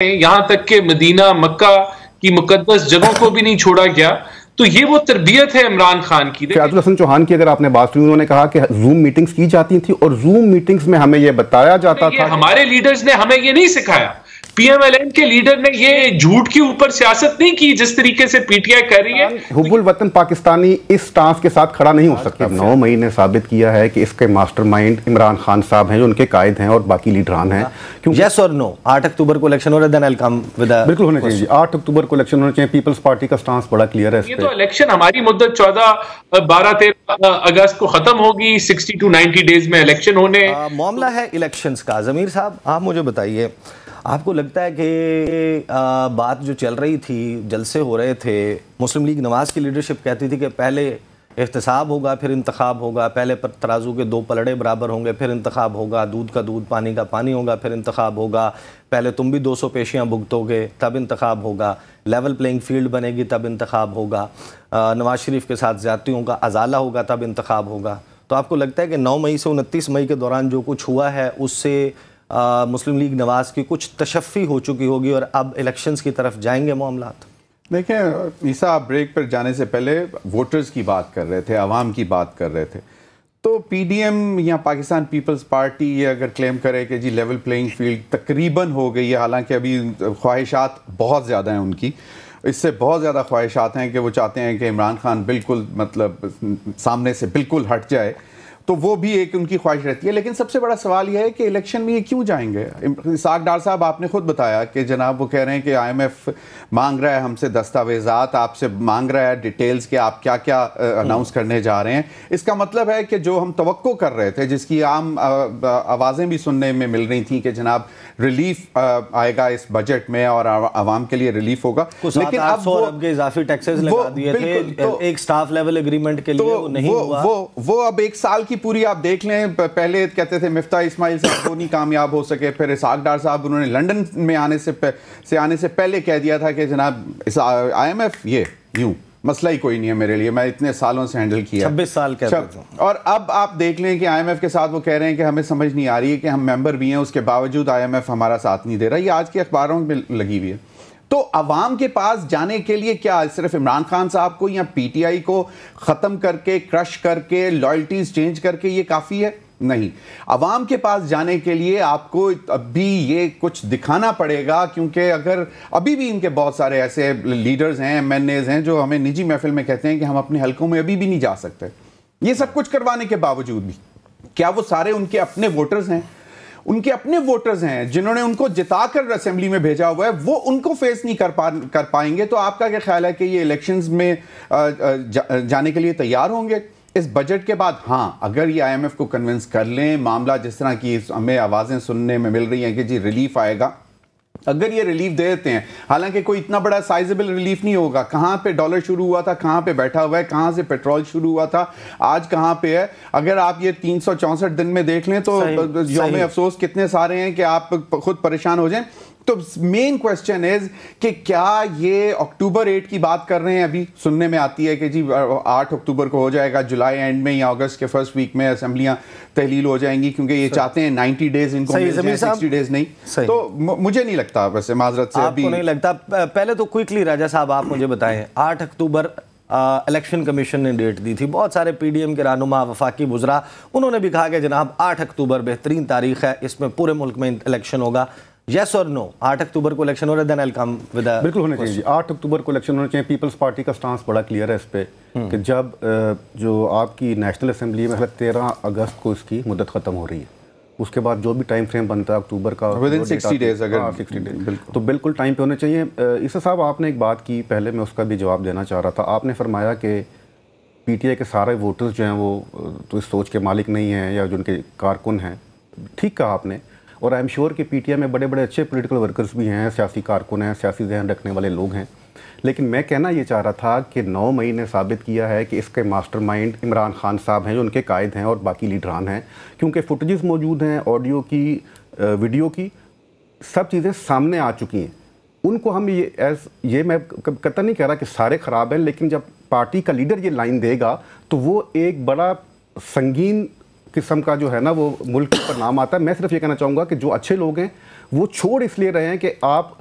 यहाँ तक कि मदीना मक्का की मुकद्दस जगहों को भी नहीं छोड़ा गया। तो ये वो तरबियत है इमरान खान की। फयाजुल हसन चौहान की अगर आपने बात सुनी, उन्होंने कहा कि जूम मीटिंग्स की जाती थी और जूम मीटिंग्स में हमें यह बताया जाता था। हमारे लीडर्स ने हमें ये नहीं सिखाया। पीएमएलएन के लीडर ने ये झूठ के ऊपर सियासत नहीं की जिस तरीके से पीटीआई कर रही है। हुब्बुल वतन पाकिस्तानी इस स्टांस के साथ खड़ा नहीं हो सकता। 9 मई ने साबित किया है कि इसके मास्टरमाइंड इमरान खान साहब हैं, जो उनके कायद हैं और बाकी लीडरान हैं। क्योंकि यस और नो 8 अक्टूबर को इलेक्शन हो रहा है, then I will come with बिल्कुल होने चाहिए। 8 अक्टूबर को इलेक्शन होने चाहिए। पीपल्स पार्टी का स्टांस बड़ा क्लियर है। ये तो इलेक्शन हमारी मुद्दत 12 अगस्त को खत्म होगी। 60 to 90 डेज में इलेक्शन होने मामला है इलेक्शंस का। जमीर साहब, आप मुझे बताइए, आपको लगता है कि बात जो चल रही थी, जलसे हो रहे थे, मुस्लिम लीग नवाज की लीडरशिप कहती थी कि पहले एहतसाब होगा फिर इंतखाब होगा, पहले पर तराजू के 2 पलड़े बराबर होंगे फिर इंतखाब होगा, दूध का दूध पानी का पानी होगा फिर इंतखाब होगा, पहले तुम भी 200 पेशियाँ भुगतोगे तब इंतखाब होगा, लेवल प्लेइंग फील्ड बनेगी तब इंतखाब होगा, नवाज शरीफ के साथ ज़्यादतियों का अजाला होगा तब इंतखाब होगा। तो आपको लगता है कि 9 मई से 29 मई के दौरान जो कुछ हुआ है उससे मुस्लिम लीग नवाज की कुछ तशफ़ी हो चुकी होगी और अब इलेक्शंस की तरफ जाएंगे मामलात? देखें ईसा, आप ब्रेक पर जाने से पहले वोटर्स की बात कर रहे थे, आवाम की बात कर रहे थे। तो पीडीएम या पाकिस्तान पीपल्स पार्टी ये अगर क्लेम करे कि जी लेवल प्लेइंग फील्ड तकरीबन हो गई है, हालांकि अभी ख्वाहिशात बहुत ज़्यादा हैं उनकी, इससे बहुत ज़्यादा ख्वाहिशात हैं कि वो चाहते हैं कि इमरान खान बिल्कुल मतलब सामने से बिल्कुल हट जाए, तो वो भी एक उनकी ख्वाहिश रहती है। लेकिन सबसे बड़ा सवाल यह है कि इलेक्शन में ये क्यों जाएंगे। इसाक डार साहब, आपने खुद बताया कि जनाब वो कह रहे हैं कि IMF मांग रहा है हमसे दस्तावेज़ात, आपसे मांग रहा है डिटेल्स कि आप क्या क्या अनाउंस करने जा रहे हैं। इसका मतलब है कि जो हम तवक्को कर रहे थे, जिसकी आम आवाज़ें भी सुनने में मिल रही थी कि जनाब रिलीफ आएगा इस बजट में और आवाम के लिए रिलीफ होगा, लेकिन अब इजाफी टैक्सेस लगा दिए थे एक स्टाफ लेवल एग्रीमेंट के लिए, वो नहीं हुआ। वो अब 1 साल की पूरी आप देख लें। पहले कहते थे मिफ्ता इस्माइल साहब वो नहीं कामयाब हो सके, फिर इसाक डार साहब उन्होंने लंदन में आने से पहले कह दिया था कि जनाब IMF ये यूं मसला ही कोई नहीं है मेरे लिए, मैं इतने सालों से हैंडल किया, 26 साल कहते थे। और अब आप देख लें कि IMF के साथ वो कह रहे हैं कि हमें समझ नहीं आ रही है कि हम मेंबर भी हैं, उसके बावजूद IMF हमारा साथ नहीं दे रहा। ये आज के अखबारों में लगी हुई है। तो अवाम के पास जाने के लिए क्या सिर्फ इमरान खान साहब को या PTI को ख़त्म करके, क्रश करके, लॉयल्टीज़ चेंज करके ये काफ़ी है? नहीं। अवाम के पास जाने के लिए आपको अभी ये कुछ दिखाना पड़ेगा, क्योंकि अगर अभी भी इनके बहुत सारे ऐसे लीडर्स हैं, MNAs हैं, जो हमें निजी महफिल में कहते हैं कि हम अपने हलकों में अभी भी नहीं जा सकते। ये सब कुछ करवाने के बावजूद भी क्या वो सारे उनके अपने वोटर्स हैं? उनके अपने वोटर्स हैं जिन्होंने उनको जिताकर असेंबली में भेजा हुआ है, वो उनको फेस नहीं कर पाएंगे। तो आपका क्या ख्याल है कि ये इलेक्शंस में जाने के लिए तैयार होंगे इस बजट के बाद? हाँ, अगर ये IMF को कन्विंस कर लें, मामला जिस तरह की हमें आवाज़ें सुनने में मिल रही हैं कि जी रिलीफ आएगा, अगर ये रिलीफ दे देते हैं, हालांकि कोई इतना बड़ा साइजेबल रिलीफ नहीं होगा। कहाँ पे डॉलर शुरू हुआ था, कहाँ पे बैठा हुआ है, कहाँ से पेट्रोल शुरू हुआ था, आज कहाँ पे है। अगर आप ये 364 दिन में देख लें तो यौम अफसोस कितने सारे हैं कि आप खुद परेशान हो जाएं। तो मेन क्वेश्चन इज कि क्या ये अक्टूबर 8 की बात कर रहे हैं? अभी सुनने में आती है कि जी 8 अक्टूबर को हो जाएगा, जुलाई एंड में या अगस्त के फर्स्ट वीक में असेंबलियां तहलील हो जाएंगी, क्योंकि ये चाहते हैं 90 डेज इनको, 60 डेज नहीं। तो मुझे नहीं लगता, वैसे माजरत से आपको नहीं लगता? पहले तो क्विकली राजा साहब आप मुझे बताएं, 8 अक्टूबर इलेक्शन कमीशन ने डेट दी थी, बहुत सारे PDM के रहनुमा, वफाकी वुज़रा, उन्होंने भी कहा कि जनाब 8 अक्टूबर बेहतरीन तारीख है, इसमें पूरे मुल्क में इलेक्शन होगा। यस और नो 8 अक्टूबर को इलेक्शन हो रहा है, then I will come with बिल्कुल होने चाहिए। 8 अक्टूबर को इलेक्शन होने चाहिए। पीपल्स पार्टी का स्टांस बड़ा क्लियर है इस पे कि जब जो आपकी नेशनल असेंबली में 13 अगस्त को इसकी मुद्दत ख़त्म हो रही है, उसके बाद जो भी टाइम फ्रेम बनता है अक्टूबर का, विदिन 60 डेज, अगर 60 डेज तो बिल्कुल टाइम पे होने चाहिए। ईसा साहब, आपने एक बात की पहले, मैं उसका भी जवाब देना चाह रहा था। आपने फरमाया कि PTI के सारे वोटर्स जो हैं वो तो इस सोच के मालिक नहीं हैं या जो उनके कारकुन हैं। ठीक कहा आपने, और आई एम श्योर कि PTI में बड़े बड़े अच्छे पॉलिटिकल वर्कर्स भी हैं, सियासी कारकुन हैं, सियासी जहन रखने वाले लोग हैं। लेकिन मैं कहना ये चाह रहा था कि 9 मई ने साबित किया है कि इसके मास्टरमाइंड इमरान खान साहब हैं, जो उनके कायद हैं और बाकी लीडरान हैं, क्योंकि फुटेजेस मौजूद हैं, ऑडियो की, वीडियो की, सब चीज़ें सामने आ चुकी हैं। उनको हम ये मैं कतई नहीं कह रहा कि सारे ख़राब हैं, लेकिन जब पार्टी का लीडर ये लाइन देगा तो वो एक बड़ा संगीन किस्म का जो है ना वो मुल्क पर नाम आता है। मैं सिर्फ ये कहना चाहूँगा कि जो अच्छे लोग हैं वो छोड़ इसलिए रहे हैं कि आप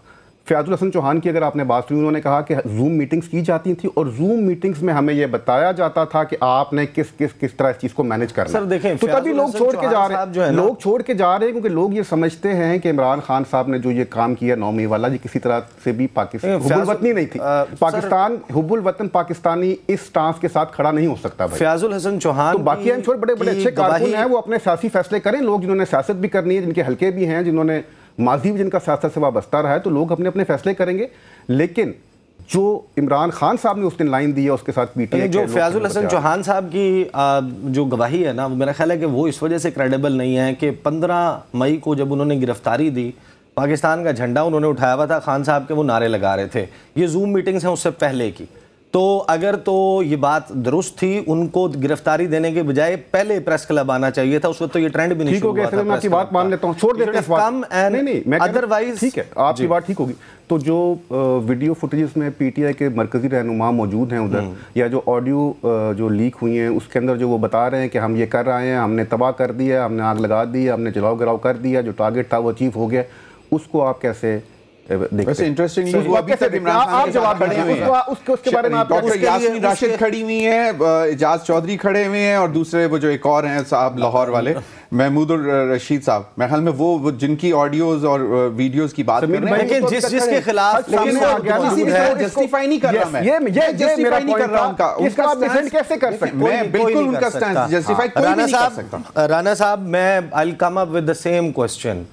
फयाजुल हसन चौहान की अगर आपने बात सुनी, उन्होंने कहा कि जूम मीटिंग्स की जाती थी और जूम मीटिंग्स में हमें यह बताया जाता था कि आपने किस तरह इस चीज़ को मैनेज करना। सर देखें, तो तभी लोग छोड़ के जा रहे हैं, लोग छोड़ के जा रहे हैं क्योंकि लोग ये समझते हैं कि इमरान खान साहब ने जो ये काम किया 9 मई वाला, ये किसी तरह से भी पाकिस्तान हुब्बुल वतनी नहीं थी। पाकिस्तान हुब्बुल वतन पाकिस्तानी इस स्टांस के साथ खड़ा नहीं हो सकता। फयाजुल हसन चौहान तो बाकी हम छोटे बड़े अच्छे कारकुन हैं, वो अपने सियासी फैसले करें। लोग जिन्होंने सियासत भी करनी है, जिनके हल्के भी हैं, जिन्होंने माजी भी जिनका सियासत से वाबस्ता रहा है, तो लोग अपने अपने फैसले करेंगे। लेकिन जो इमरान खान साहब ने उस दिन लाइन दी है उसके साथ पीटीआई जो फयाजुल हसन चौहान साहब की जो गवाही है ना, मेरा ख्याल है कि वो इस वजह से क्रेडिबल नहीं है कि 15 मई को जब उन्होंने गिरफ्तारी दी, पाकिस्तान का झंडा उन्होंने उठाया हुआ था, खान साहब के वो नारे लगा रहे थे। ये जूम मीटिंग्स हैं उससे पहले की। तो अगर तो ये बात दुरुस्त थी, उनको गिरफ्तारी देने के बजाय पहले प्रेस क्लब आना चाहिए था। उस वक्त तो ये ट्रेंड भी नहीं शुरू हुआ था। मैं आपकी बात मान लेता हूं, छोड़ देते हैं इस बात। नहीं, मैं अदरवाइज ठीक है, आपकी बात ठीक होगी। तो जो वीडियो फुटेजेस में पीटीआई के मरकजी रहनुमा मौजूद हैं उधर, या जो ऑडियो जो लीक हुई हैं उसके अंदर जो वो बता रहे हैं कि हम ये कर रहे हैं, हमने तबाह कर दिया, हमने आग लगा दी, हमने जलाओ गिराव कर दिया, जो टारगेट था वो अचीव हो गया, उसको आप कैसे वैसे इंटरेस्टिंग अभी तक इमरान खान आप जवाब खड़े हुए हैं उसके बारे में। डॉक्टर यास्मीन राशिद खड़ी हुई हैं, इजाज चौधरी खड़े हुए हैं, और दूसरे वो जो एक और हैं साहब लाहौर वाले महमूदुर रशीद साहब, मेरे ख्याल में वो जिनकी ऑडियोज और वीडियोस की बात कर रहे हैं, लेकिन जिसके खिलाफ जस्टिफाई नहीं कर रहा मैं, ये जस्टिफाई नहीं कर रहा उनका, इसका आप डिफेंड कैसे कर सकते? मैं बिल्कुल उनका स्टैंड जस्टिफाई कोई नहीं कर सकता। राना साहब, मैं आई will come up with the same question.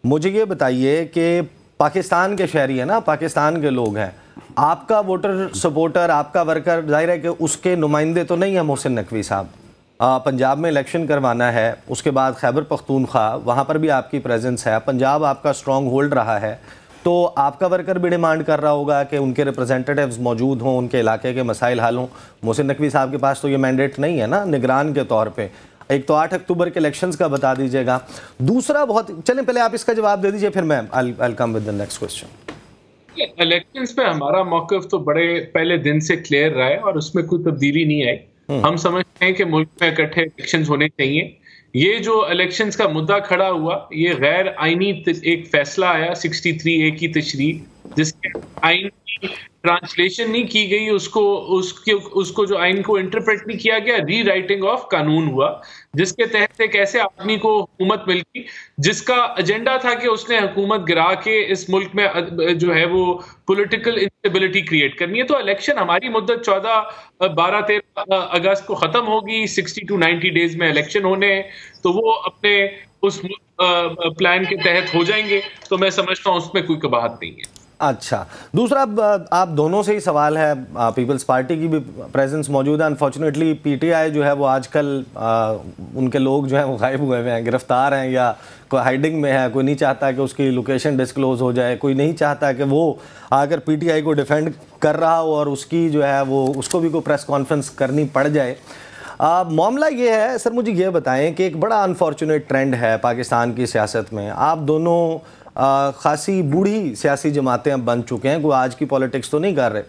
मुझे ये बताइए कि पाकिस्तान के शहरी है ना, पाकिस्तान के लोग हैं, आपका वोटर सपोर्टर, आपका वर्कर, जाहिर है कि उसके नुमाइंदे तो नहीं है मोहसिन नकवी साहब। पंजाब में इलेक्शन करवाना है, उसके बाद खैबर पख्तूनख्वा, वहाँ पर भी आपकी प्रेजेंस है, पंजाब आपका स्ट्रॉन्ग होल्ड रहा है, तो आपका वर्कर भी डिमांड कर रहा होगा कि उनके रिप्रेजेंटेटिव्स मौजूद हों, उनके इलाके के मसाइल हल हों। मोहसिन नकवी साहब के पास तो ये मैंडेट नहीं है ना निगरान के तौर पे। एक तो 8 अक्टूबर के इलेक्शंस का बता दीजिएगा, दूसरा बहुत, चलें पहले आप इसका जवाब दे दीजिए, फिर मैं I'll come with the next question। Elections पे हमारा मौक़िफ़ तो बड़े पहले दिन से क्लियर रहा है और उसमें कोई तब्दीली नहीं आई। हम समझते हैं कि मुल्क में इकट्ठे इलेक्शंस होने चाहिए। ये जो इलेक्शंस का मुद्दा खड़ा हुआ, ये गैर आईनी एक फैसला आया 63A की तशरीह, जिसके आइन की ट्रांसलेशन नहीं की गई, उसको जो आइन को इंटरप्रेट नहीं किया गया, री राइटिंग ऑफ कानून हुआ, जिसके तहत एक ऐसे आदमी को हुकूमत मिल गई जिसका एजेंडा था कि उसने हुकूमत गिरा के इस मुल्क में जो है वो पॉलिटिकल इंस्टेबिलिटी क्रिएट करनी है। तो इलेक्शन हमारी मुद्दत 12-13 अगस्त को खत्म होगी, 60 to 90 डेज में इलेक्शन होने, तो वो अपने उस प्लान के तहत हो जाएंगे। तो मैं समझता हूँ उसमें कोई कबाहत नहीं है। अच्छा, दूसरा आप दोनों से ही सवाल है, पीपल्स पार्टी की भी प्रेजेंस मौजूद है। अनफॉर्चुनेटली पीटीआई जो है वो आजकल उनके लोग जो हैं वो गायब हुए हैं, गिरफ्तार हैं या कोई हाइडिंग में है, कोई नहीं चाहता कि उसकी लोकेशन डिस्क्लोज हो जाए, कोई नहीं चाहता कि वो अगर पीटीआई को डिफेंड कर रहा हो और उसकी जो है वो उसको भी कोई प्रेस कॉन्फ्रेंस करनी पड़ जाए। मामला ये है सर, मुझे ये बताएं कि एक बड़ा अनफॉर्चुनेट ट्रेंड है पाकिस्तान की सियासत में, आप दोनों खासी बूढ़ी सियासी जमातें अब बन चुके हैं, कोई आज की पॉलिटिक्स तो नहीं कर रहे,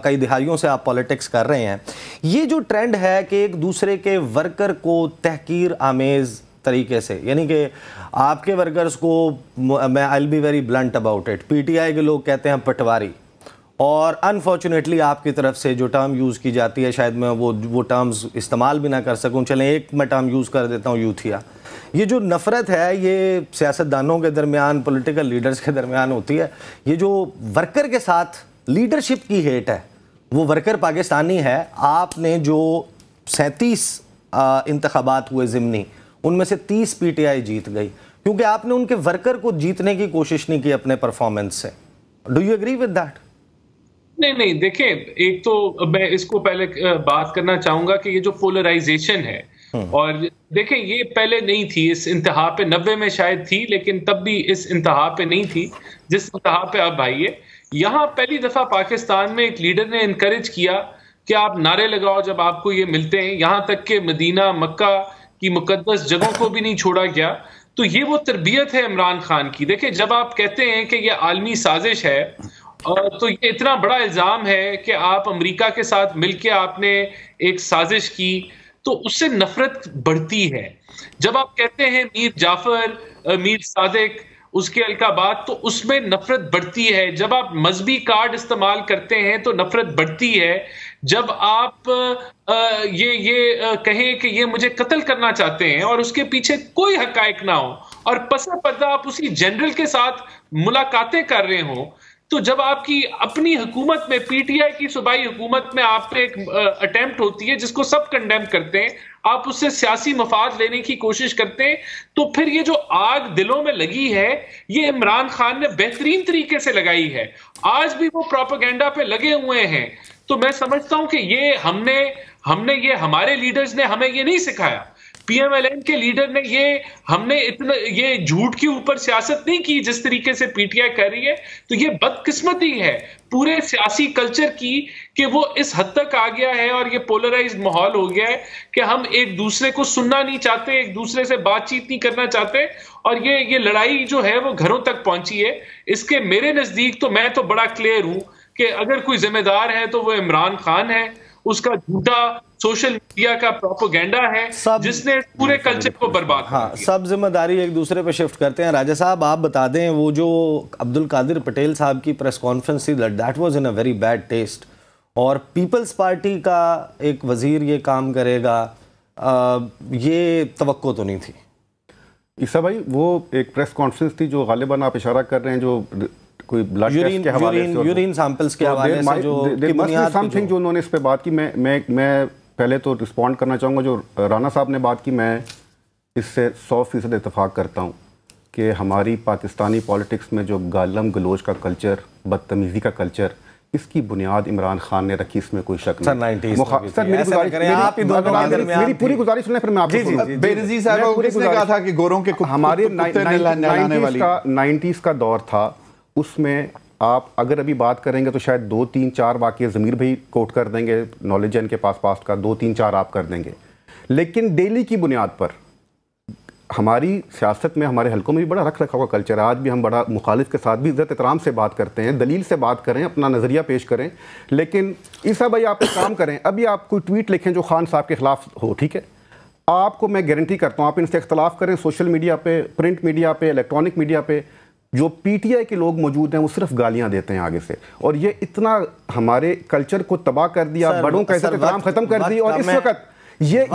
कई दिहाइयों से आप पॉलिटिक्स कर रहे हैं। ये जो ट्रेंड है कि एक दूसरे के वर्कर को तहकीर आमेज़ तरीके से, यानी कि आपके वर्कर्स को, मैं I will be very blunt about it, PTI के लोग कहते हैं पटवारी, और अनफॉर्चुनेटली आपकी तरफ से जो टर्म यूज़ की जाती है, शायद मैं वो टर्म्स इस्तेमाल भी ना कर सकूं, चलें एक मैं टर्म यूज़ कर देता हूं, यूथिया। ये जो नफ़रत है ये सियासतदानों के दरमियान, पॉलिटिकल लीडर्स के दरमियान होती है, ये जो वर्कर के साथ लीडरशिप की हेट है, वो वर्कर पाकिस्तानी है। आपने जो 37 इंतखाबात हुए ज़िमनी, उनमें से 30 पीटीआई जीत गई, क्योंकि आपने उनके वर्कर को जीतने की कोशिश नहीं की अपने परफॉर्मेंस से। Do you agree with that? नहीं, देखें, एक तो मैं इसको पहले बात करना चाहूंगा कि ये जो पोलराइजेशन है, और देखें ये पहले नहीं थी, इस इंतहा पे 90 में शायद थी, लेकिन तब भी इस इंतहा पे नहीं थी जिस इंतहा पे अब आई है। यहाँ पहली दफा पाकिस्तान में एक लीडर ने इनकरेज किया कि आप नारे लगाओ जब आपको ये मिलते हैं, यहाँ तक कि मदीना मक्का की मुकद्दस जगहों को भी नहीं छोड़ा गया। तो ये वो तरबियत है इमरान खान की। देखें, जब आप कहते हैं कि ये आलमी साजिश है, तो ये इतना बड़ा इल्जाम है कि आप अमेरिका के साथ मिलकर आपने एक साजिश की, तो उससे नफरत बढ़ती है। जब आप कहते हैं मीर जाफर, मीर सादिक उसके अलकाबात, तो उसमें नफरत बढ़ती है। जब आप मजहबी कार्ड इस्तेमाल करते हैं तो नफरत बढ़ती है। जब आप कहें कि ये मुझे कत्ल करना चाहते हैं और उसके पीछे कोई हकायक ना हो और पसा पर्दा आप उसी जनरल के साथ मुलाकातें कर रहे हो, तो जब आपकी अपनी हुकूमत में, पीटीआई की सूबाई हुकूमत में आप पे एक अटेम्प्ट होती है जिसको सब कंडेम करते हैं, आप उससे सियासी मफाद लेने की कोशिश करते हैं, तो फिर ये जो आग दिलों में लगी है ये इमरान खान ने बेहतरीन तरीके से लगाई है। आज भी वो प्रोपेगेंडा पे लगे हुए हैं। तो मैं समझता हूं कि ये हमने हमारे लीडर्स ने हमें ये नहीं सिखाया। पीएमएलएन के लीडर ने ये झूठ के ऊपर सियासत नहीं की जिस तरीके से पीटीआई कर रही है। तो ये बदकिस्मती है पूरे सियासी कल्चर की कि वो इस हद तक आ गया है और ये पोलराइज्ड माहौल हो गया है कि हम एक दूसरे को सुनना नहीं चाहते, एक दूसरे से बातचीत नहीं करना चाहते, और ये लड़ाई जो है वो घरों तक पहुंची है। इसके मेरे नजदीक तो मैं तो बड़ा क्लियर हूं कि अगर कोई जिम्मेदार है तो वो इमरान खान है। उसका झूठा सोशल मीडिया का प्रोपेगेंडा है जिसने पूरे कल्चर को बर्बाद कर दिया। सब जिम्मेदारी एक दूसरे पे शिफ्ट करते हैं। राजा साहब आप बता दें, वो जो अब्दुल कादिर पटेल साहब की प्रेस कॉन्फ्रेंस थी, that was in a very bad taste, और पीपल्स पार्टी का एक वजीर ये काम करेगा, ये तवक्को तो नहीं थी। ईसा भाई, वो एक प्रेस कॉन्फ्रेंस थी जो गालिबन आप इशारा कर रहे हैं, जो कोई ब्लड टेस्ट के हवाले से, यूरिन सैंपल्स के हवाले से जो समथिंग जो उन्होंने इस पे बात की। मैं पहले तो रिस्पॉन्ड करना चाहूँगा जो राना साहब ने बात की। मैं इससे 100% इत्तेफाक करता हूँ कि हमारी पाकिस्तानी पॉलिटिक्स में जो गालम गलोच का कल्चर, बदतमीज़ी का कल्चर, इसकी बुनियाद इमरान खान ने रखी, इसमें कोई शक नहीं। सर मेरी पूरी गुजारिश सुने, फिर मैं आपको बेनज़ीर साहब किसने कहा था कि गोरों के हमारे 90s का दौर था, उसमें आप अगर अभी बात करेंगे तो शायद 2, 3, 4 वाक़ये ज़मीर भाई कोट कर देंगे, नॉलेज है इनके पास का 2, 3, 4 आप कर देंगे। लेकिन डेली की बुनियाद पर हमारी सियासत में, हमारे हलकों में भी बड़ा रख रखा हुआ कल्चर है। आज भी हम बड़ा मुखालिफ के साथ भी इज़्ज़त एहतराम से बात करते हैं, दलील से बात करें, अपना नज़रिया पेश करें। लेकिन ईसा भाई आप एक काम करें, अभी आप कोई ट्वीट लिखें जो खान साहब के ख़िलाफ़ हो, ठीक है, आपको मैं गारंटी करता हूँ आप इनसे इख्तलाफ करें सोशल मीडिया पे, प्रिंट मीडिया पे, इलेक्ट्रॉनिक मीडिया पे, जो पीटीआई के लोग मौजूद हैं वो सिर्फ गालियां देते हैं आगे से, और ये इतना हमारे कल्चर को तबाह कर दिया, बड़ों का इज्जत एहतराम खत्म कर दी। और इस वक्त ये इस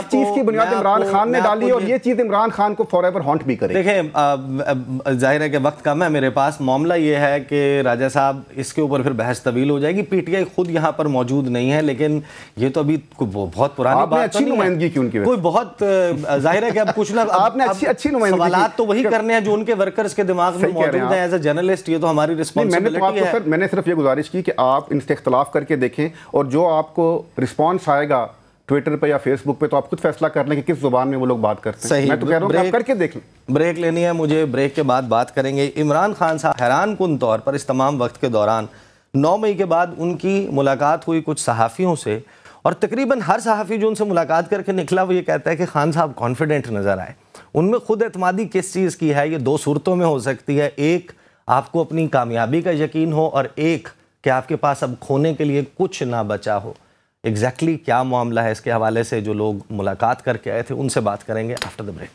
चीज की बुनियाद इमरान खान ने डाली, और ये चीज इमरान खान को फॉरएवर हॉन्ट भी करेगी। देखें, जाहिर है कि वक्त कम है मेरे पास। मामला ये है कि राजा साहब, इसके ऊपर फिर बहस तवील हो जाएगी। पीटीआई खुद यहाँ पर मौजूद नहीं है, लेकिन ये तो अभी बहुत पुरानी बात, अच्छी नुमाइंदगी की उनकी, कोई बहुत जाहिर है कि अब कुछ ना आपने अच्छी नुमाइंदगी, सवालात तो वही करने हैं जो उनके वर्कर्स के दिमाग में मौजूद है। एज ए जर्नलिस्ट ये तो हमारी रिस्पॉन्सिबिलिटी है। मैंने सिर्फ ये गुजारिश की कि आप इनसे इख्तलाफ करके देखें, और जो आपको रिस्पॉन्स आएगा ट्विटर पे या फेसबुक पे, तो आप खुद फैसला कर लें कि किस जुबान में वो लोग बात करते हैं। मैं तो कह रहा हूं कि आप करके देख लें। ब्रेक लेनी है मुझे, ब्रेक के बाद बात करेंगे। इमरान खान साहब हैरान कुन तौर पर इस तमाम वक्त के दौरान 9 मई के बाद उनकी मुलाकात हुई कुछ सहाफ़ियों से, और तकरीबन हर सहाफ़ी जो उनसे मुलाकात करके निकला वो ये कहता है कि खान साहब कॉन्फिडेंट नज़र आए। उनमें खुद एतमादी किस चीज़ की है, ये 2 सूरतों में हो सकती है। एक, आपको अपनी कामयाबी का यकीन हो, और एक कि आपके पास अब खोने के लिए कुछ ना बचा हो। एग्जैक्टली क्या मामला है, इसके हवाले से जो लोग मुलाकात करके आए थे उनसे बात करेंगे आफ्टर द ब्रेक।